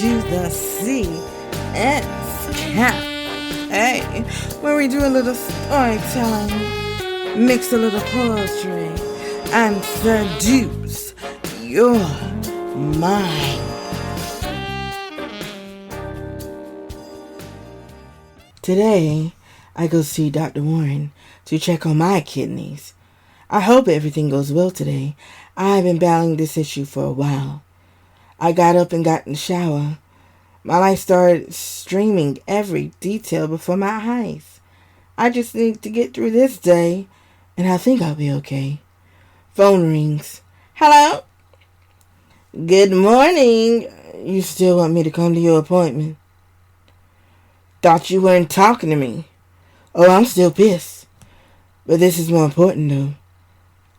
to the CS Camp. Hey, where we do a little storytelling, mix a little poetry, and seduce your mind. Today, I go see Dr. Warren to check on my kidneys. I hope everything goes well today. I've been battling this issue for a while. I got up and got in the shower. My life started streaming every detail before my eyes. I just need to get through this day, and I think I'll be okay. Phone rings. Hello? Good morning. You still want me to come to your appointment? Thought you weren't talking to me. Oh, I'm still pissed. But this is more important, though.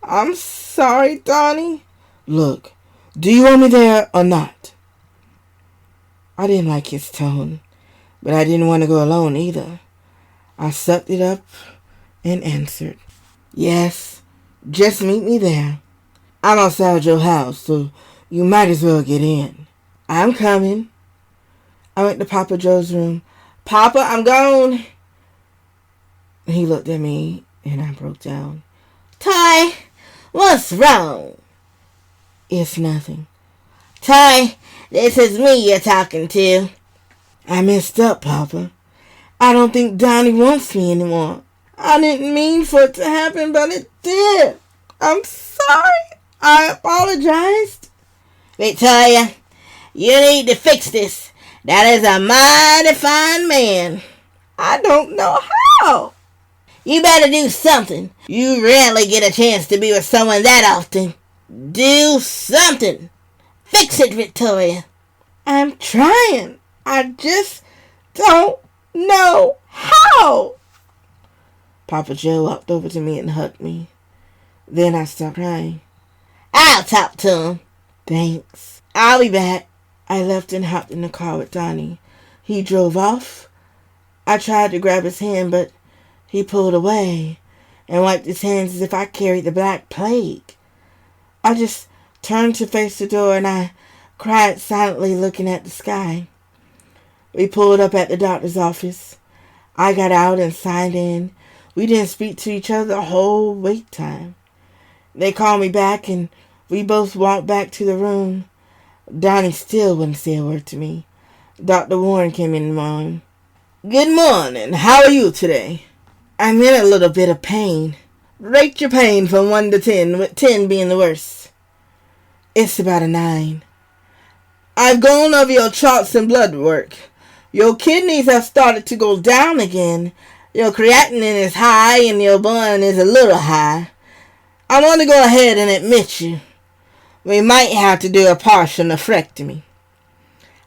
I'm sorry, Donnie. Look, do you want me there or not? I didn't like his tone, but I didn't want to go alone either. I sucked it up and answered, yes, just meet me there. I'm outside your house, so you might as well get in. I'm coming. I went to Papa Joe's room. Papa, I'm gone. He looked at me, and I broke down. Ty, what's wrong? It's nothing. Ty, this is me you're talking to. I messed up, Papa. I don't think Donnie wants me anymore. I didn't mean for it to happen, but it did. I'm sorry. I apologized. Victoria, you need to fix this. That is a mighty fine man. I don't know how. You better do something. You rarely get a chance to be with someone that often. Do something. Fix it, Victoria. I'm trying. I just don't know how. Papa Joe walked over to me and hugged me. Then I stopped crying. I'll talk to him. Thanks. I'll be back. I left and hopped in the car with Donnie. He drove off. I tried to grab his hand, but he pulled away and wiped his hands as if I carried the Black Plague. I just turned to face the door and I cried silently, looking at the sky. We pulled up at the doctor's office. I got out and signed in. We didn't speak to each other the whole wait time. They called me back and we both walked back to the room. Donnie still wouldn't say a word to me. Dr. Warren came in the morning. Good morning. How are you today? I'm in a little bit of pain. Rate your pain from 1 to 10, with 10 being the worst. It's about a 9. I've gone over your charts and blood work. Your kidneys have started to go down again. Your creatinine is high and your blood is a little high. I want to go ahead and admit you. We might have to do a partial nephrectomy.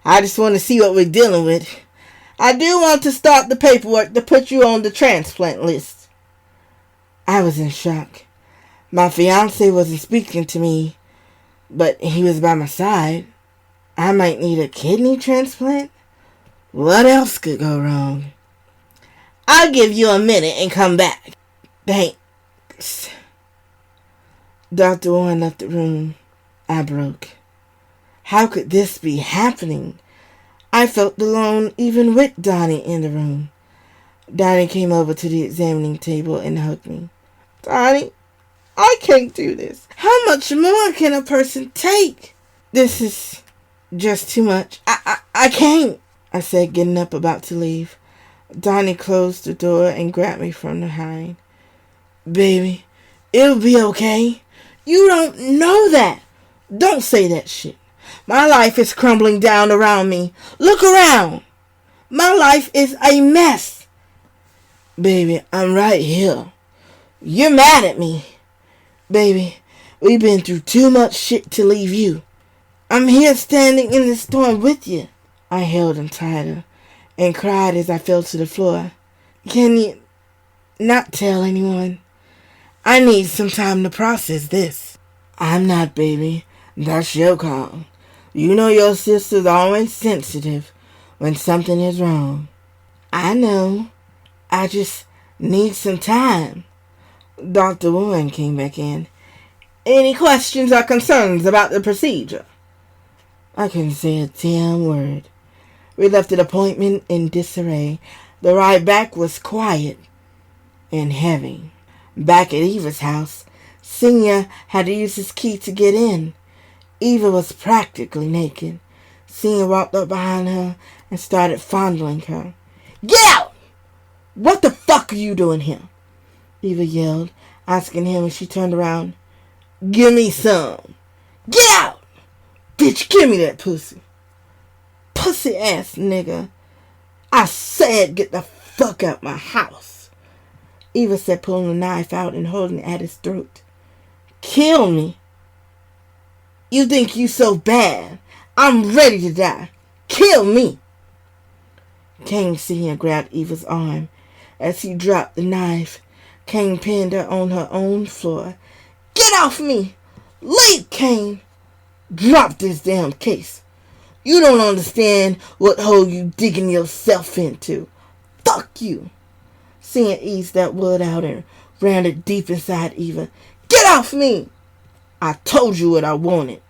I just want to see what we're dealing with. I do want to start the paperwork to put you on the transplant list. I was in shock. My fiancé wasn't speaking to me, but he was by my side. I might need a kidney transplant? What else could go wrong? I'll give you a minute and come back. Thanks. Dr. Warren left the room. I broke. How could this be happening? I felt alone even with Donnie in the room. Donnie came over to the examining table and hugged me. Donnie, I can't do this. How much more can a person take? This is just too much. I can't, I said, getting up about to leave. Donnie closed the door and grabbed me from behind. Baby, it'll be okay. You don't know that. Don't say that shit. My life is crumbling down around me. Look around. My life is a mess. Baby, I'm right here. You're mad at me. Baby, we've been through too much shit to leave you. I'm here standing in the storm with you. I held him tighter and cried as I fell to the floor. Can you not tell anyone? I need some time to process this. I'm not, baby. That's your call. You know your sister's always sensitive when something is wrong. I know. I just need some time. Dr. Warren came back in. Any questions or concerns about the procedure? I couldn't say a damn word. We left the appointment in disarray. The ride back was quiet and heavy. Back at Eva's house, Senior had to use his key to get in. Eva was practically naked. Senior walked up behind her and started fondling her. "Get out! What the fuck are you doing here?" Eva yelled, asking him as she turned around. "Give me some." "Get out! Bitch, give me that pussy." "Pussy ass nigga. I said get the fuck out my house," Eva said, pulling the knife out and holding it at his throat. "Kill me? You think you so bad? I'm ready to die. Kill me." Kane Sr. grabbed Eva's arm. As he dropped the knife, Kane pinned her on her own floor. "Get off me! Leave, Kane! Drop this damn case. You don't understand what hole you digging yourself into. Fuck you." Senior eased that wood out and ran it deep inside Eva. "Get off me! I told you what I wanted.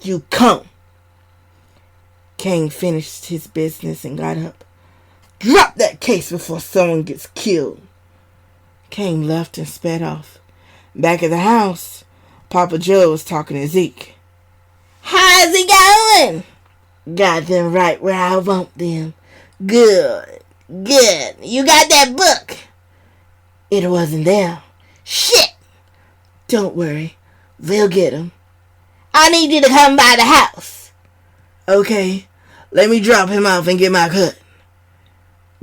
You come." Kane finished his business and got up. "Drop that case before someone gets killed." Kane left and sped off. Back at the house, Papa Joe was talking to Zeke. "How's it going?" "Got them right where I want them." "Good, good. You got that book?" "It wasn't there." "Shit." "Don't worry. They'll get him." "I need you to come by the house." "Okay. Let me drop him off and get my cut."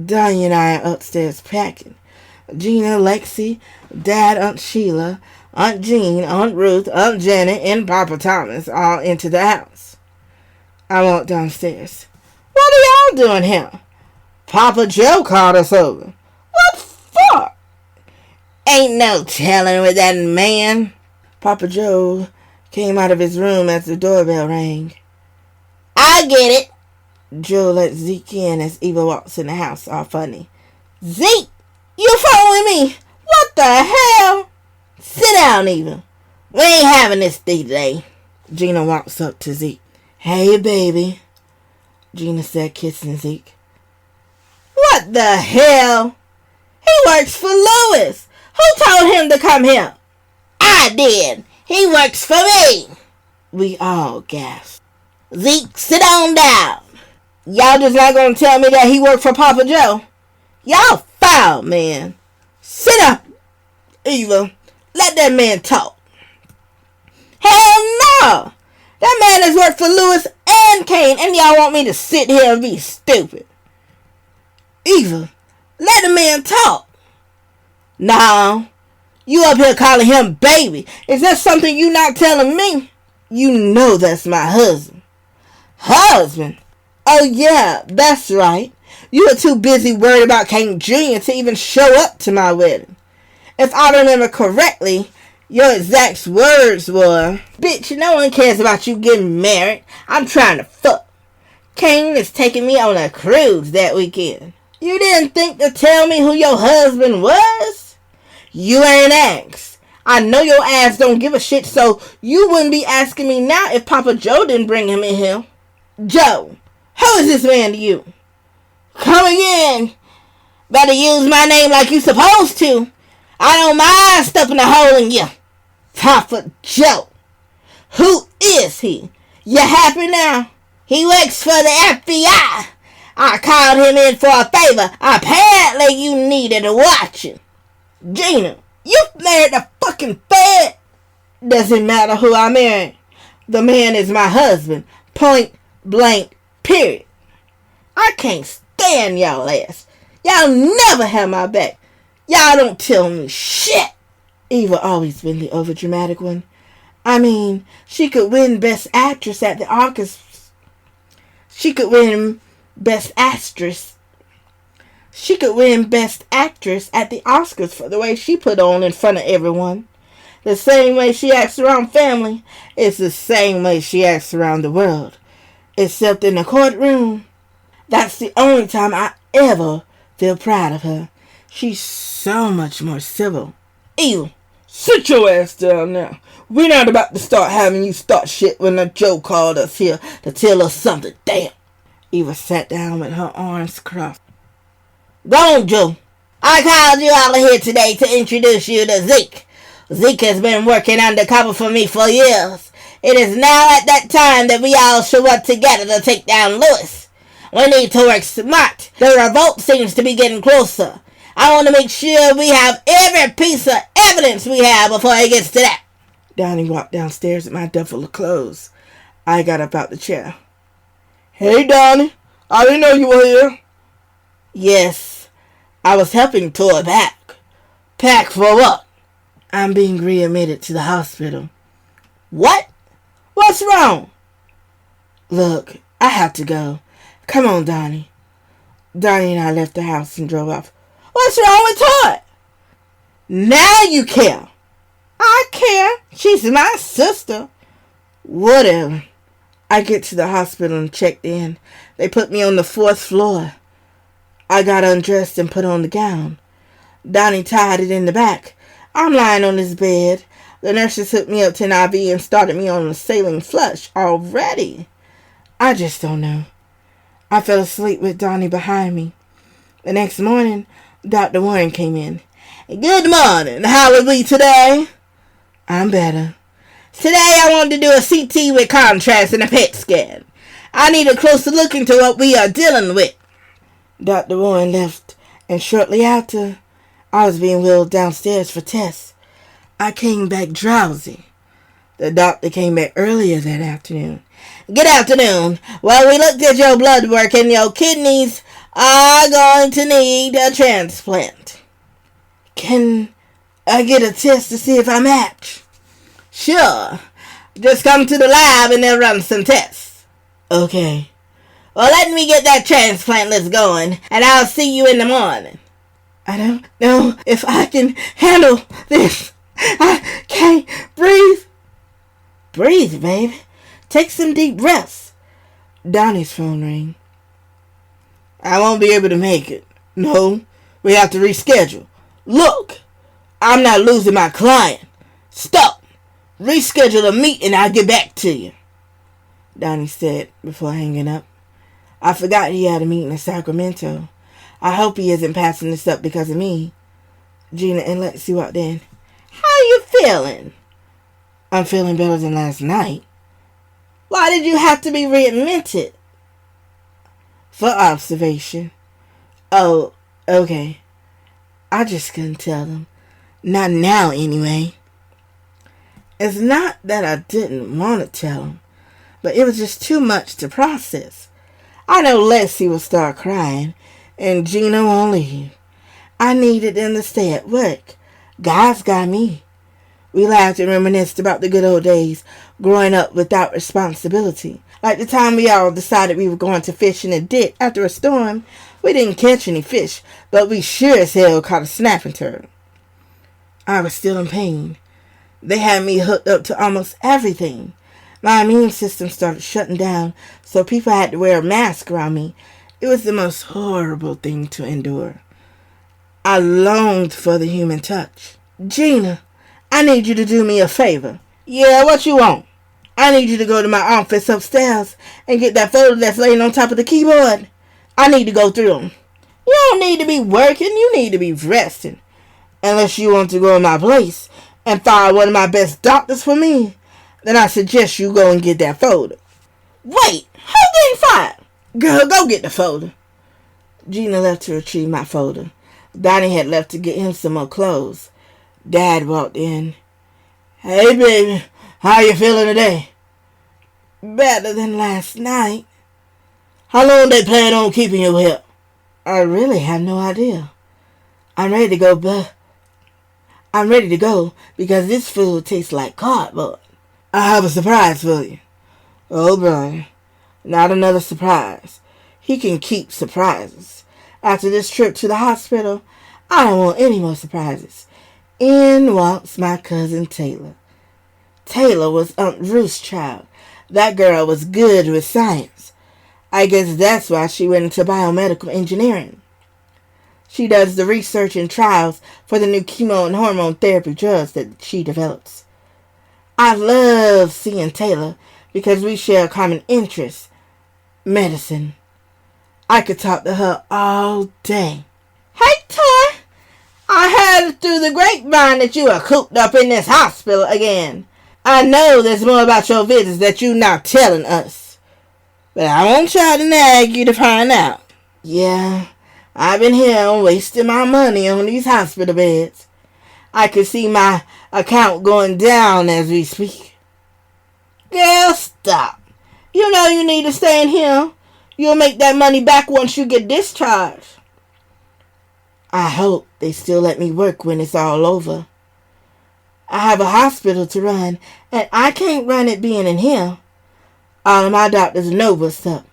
Donnie and I are upstairs packing. Gina, Lexi, Dad, Aunt Sheila, Aunt Jean, Aunt Ruth, Aunt Janet, and Papa Thomas all into the house. I walk downstairs. "What are y'all doing here?" "Papa Joe called us over." "What for?" "Ain't no telling with that man." Papa Joe came out of his room as the doorbell rang. "I get it." Joe let Zeke in as Eva walks in the house, all funny. "Zeke, you following me? What the hell?" "Sit down, Eva. We ain't having this today." Gina walks up to Zeke. "Hey, baby," Gina said, kissing Zeke. "What the hell? He works for Louis. Who told him to come here?" "I did. He works for me." We all gasped. "Zeke, sit on down." "Y'all just not gonna tell me that he worked for Papa Joe? Y'all foul, man." "Sit up, Eva. Let that man talk." "Hell no! That man has worked for Louis and Kane, and y'all want me to sit here and be stupid." "Eva, let the man talk." "No. You up here calling him baby. Is that something you not telling me?" "You know that's my husband." "Husband? Oh yeah, that's right. You were too busy worried about King Jr. to even show up to my wedding. If I remember correctly, your exact words were, 'Bitch, no one cares about you getting married. I'm trying to fuck. Kane is taking me on a cruise that weekend.' You didn't think to tell me who your husband was? You ain't asked. I know your ass don't give a shit, so you wouldn't be asking me now if Papa Joe didn't bring him in here. Joe, who is this man to you?" "Come again. Better use my name like you supposed to. I don't mind stuffing a hole in you. Papa Joe. Who is he? You happy now? He works for the FBI. I called him in for a favor. Apparently you needed a watching." "Gina, you married the fucking Fed." "Doesn't matter who I married. The man is my husband. Point blank, period. I can't stand y'all ass. Y'all never have my back. Y'all don't tell me shit." Eva always been the overdramatic one. I mean, she could win Best Actress at the Oscars. She could win Best Actress. She could win Best Actress at the Oscars for the way she put on in front of everyone. The same way she acts around family is the same way she acts around the world. Except in the courtroom. That's the only time I ever feel proud of her. She's so much more civil. "Eva, sit your ass down now. We're not about to start having you start shit when Joe called us here to tell us something. Damn. Eva sat down with her arms crossed. Go on, Joe. I called you all here today to introduce you to Zeke. Zeke has been working undercover for me for years. It is now at that time that we all should work together to take down Lewis. We need to work smart. The revolt seems to be getting closer. I want to make sure we have every piece of evidence we have before it gets to that. Donnie walked downstairs with my duffel of clothes. I got up out the chair. Hey, Donnie. I didn't know you were here. Yes, I was helping Tor pack. Pack for what? I'm being readmitted to the hospital. What? What's wrong? Look, I have to go. Come on, Donnie. Donnie and I left the house and drove off. What's wrong with Todd? Now you care. I care. She's my sister. Whatever. I get to the hospital and checked in. They put me on the 4th floor. I got undressed and put on the gown. Donnie tied it in the back. I'm lying on his bed. The nurses hooked me up to an IV and started me on a saline flush already. I just don't know. I fell asleep with Donnie behind me. The next morning, Dr. Warren came in. Good morning. How are we today? I'm better. Today I wanted to do a CT with contrast and a PET scan. I need a closer look into what we are dealing with. Dr. Warren left, and shortly after, I was being wheeled downstairs for tests. I came back drowsy. The doctor came back earlier that afternoon. Good afternoon. Well, we looked at your blood work and your kidneys are going to need a transplant. Can I get a test to see if I match? Sure. Just come to the lab and they'll run some tests. Okay. Well, let me get that transplant list going, and I'll see you in the morning. I don't know if I can handle this. I can't breathe. Breathe, baby. Take some deep breaths. Donnie's phone rang. I won't be able to make it. No, we have to reschedule. Look, I'm not losing my client. Stop. Reschedule a meeting. I'll get back to you, Donnie said before hanging up. I forgot he had a meeting in Sacramento. I hope he isn't passing this up because of me. Gina and Lexi walked in. How you feeling? I'm feeling better than last night. Why did you have to be readmitted? For observation. Oh, okay. I just couldn't tell them. Not now, anyway. It's not that I didn't want to tell them, but it was just too much to process. I know Lexi will start crying, and Gina won't leave. I needed them to stay at work. God's got me. We laughed and reminisced about the good old days, growing up without responsibility. Like the time we all decided we were going to fish in a ditch after a storm. We didn't catch any fish, but we sure as hell caught a snapping turtle. I was still in pain. They had me hooked up to almost everything. My immune system started shutting down, so people had to wear a mask around me. It was the most horrible thing to endure. I longed for the human touch. Gina, I need you to do me a favor. Yeah, what you want? I need you to go to my office upstairs and get that folder that's laying on top of the keyboard. I need to go through them. You don't need to be working. You need to be resting. Unless you want to go in my place and fire one of my best doctors for me, then I suggest you go and get that folder. Wait, who's getting fired? Girl, go get the folder. Gina left to retrieve my folder. Donnie had left to get him some more clothes. Dad walked in. Hey, baby, how you feeling today? Better than last night. How long they plan on keeping you here? I really have no idea. I'm ready to go because this food tastes like cardboard. I have a surprise for you. Oh, brother. Not another surprise. He can keep surprises. After this trip to the hospital, I don't want any more surprises. In walks my cousin Taylor. Taylor was Aunt Ruth's child. That girl was good with science. I guess that's why she went into biomedical engineering. She does the research and trials for the new chemo and hormone therapy drugs that she develops. I love seeing Taylor because we share a common interest, medicine. I could talk to her all day. Hey, Toy, I heard through the grapevine that you are cooped up in this hospital again. I know there's more about your visits that you're not telling us, but I won't try to nag you to find out. Yeah, I've been here wasting my money on these hospital beds. I can see my account going down as we speak. Girl, stop. You know you need to stay in here. You'll make that money back once you get discharged. I hope they still let me work when it's all over. I have a hospital to run, and I can't run it being in here. All of my doctors know what's up.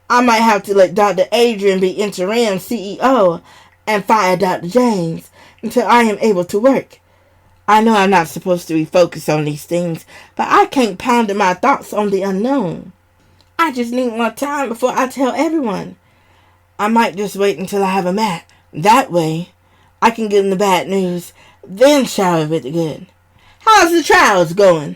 I might have to let Dr. Adrian be interim CEO and fire Dr. James until I am able to work. I know I'm not supposed to be focused on these things, but I can't ponder my thoughts on the unknown. I just need more time before I tell everyone. I might just wait until I have a mat. That way, I can give them the bad news, then shower with the good. How's the trials going?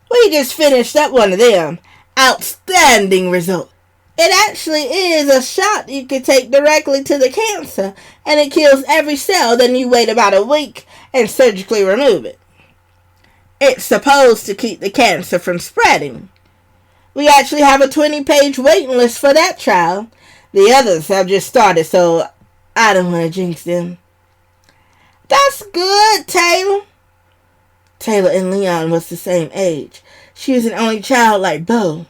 We just finished up one of them. Outstanding result. It actually is a shot you can take directly to the cancer, and it kills every cell. Then you wait about a week and surgically remove it. It's supposed to keep the cancer from spreading. We actually have a 20-page waiting list for that trial. The others have just started, so I don't want to jinx them. That's good, Taylor. Taylor and Leon was the same age. She was an only child like Bo.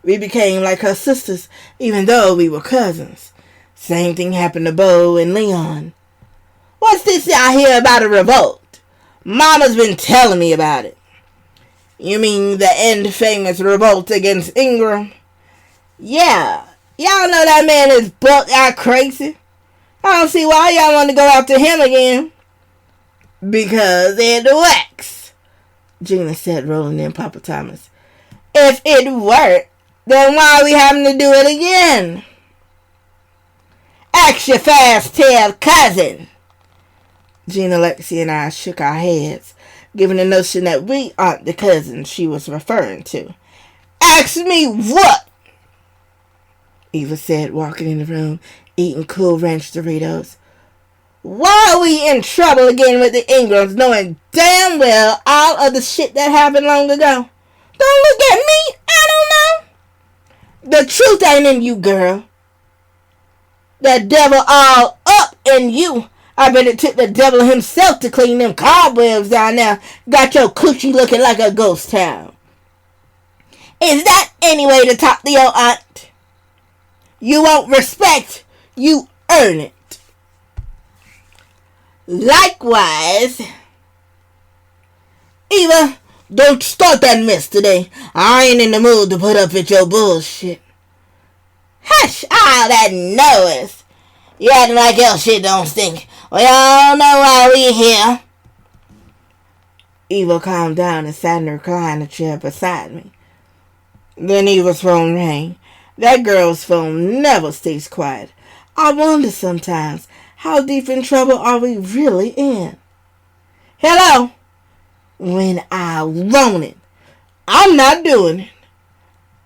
We became like her sisters, even though we were cousins. Same thing happened to Bo and Leon. What's this I hear about a revolt? Mama's been telling me about it. You mean the end-famous revolt against Ingram? Yeah. Y'all know that man is buck out crazy. I don't see why y'all want to go after him again. Because it works, Gina said, rolling in Papa Thomas. If it worked, then why are we having to do it again? Ask your fast-tailed cousin. Gina, Lexi, and I shook our heads, giving the notion that we aren't the cousins she was referring to. Ask me what? Eva said, walking in the room, eating Cool Ranch Doritos. Why are we in trouble again with the Ingrams, knowing damn well all of the shit that happened long ago? Don't look at me. I don't know. The truth ain't in you, girl. The devil all up in you. I bet it took the devil himself to clean them cobwebs down there. Got your coochie looking like a ghost town. Is that any way to talk to your aunt? You want respect, you earn it. Likewise. Eva, don't start that mess today. I ain't in the mood to put up with your bullshit. Hush all that noise. You acting like your shit don't stink. We all know why we here. Eva calmed down and sat in her recliner chair beside me. Then Eva's phone rang. That girl's phone never stays quiet. I wonder sometimes, how deep in trouble are we really in? Hello? When I want it. I'm not doing it.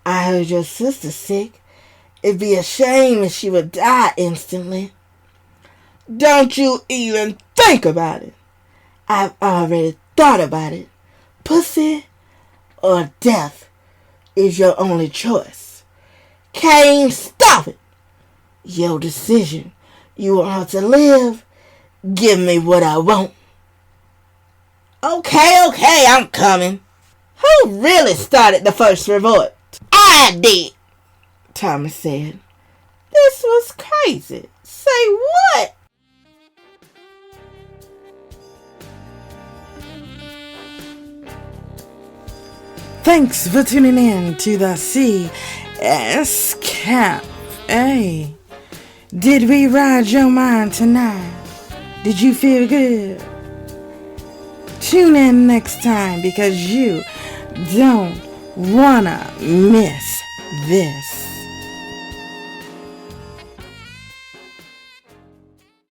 I heard your sister's sick. It'd be a shame if she would die instantly. Don't you even think about it. I've already thought about it. Pussy or death is your only choice. Can't stop it. Your decision. You want her to live? Give me what I want. Okay, I'm coming. Who really started the first revolt? I did, Thomas said. This was crazy. Say what? Thanks for tuning in to the CS Cafe. Did we ride your mind tonight? Did you feel good? Tune in next time because you don't wanna miss this.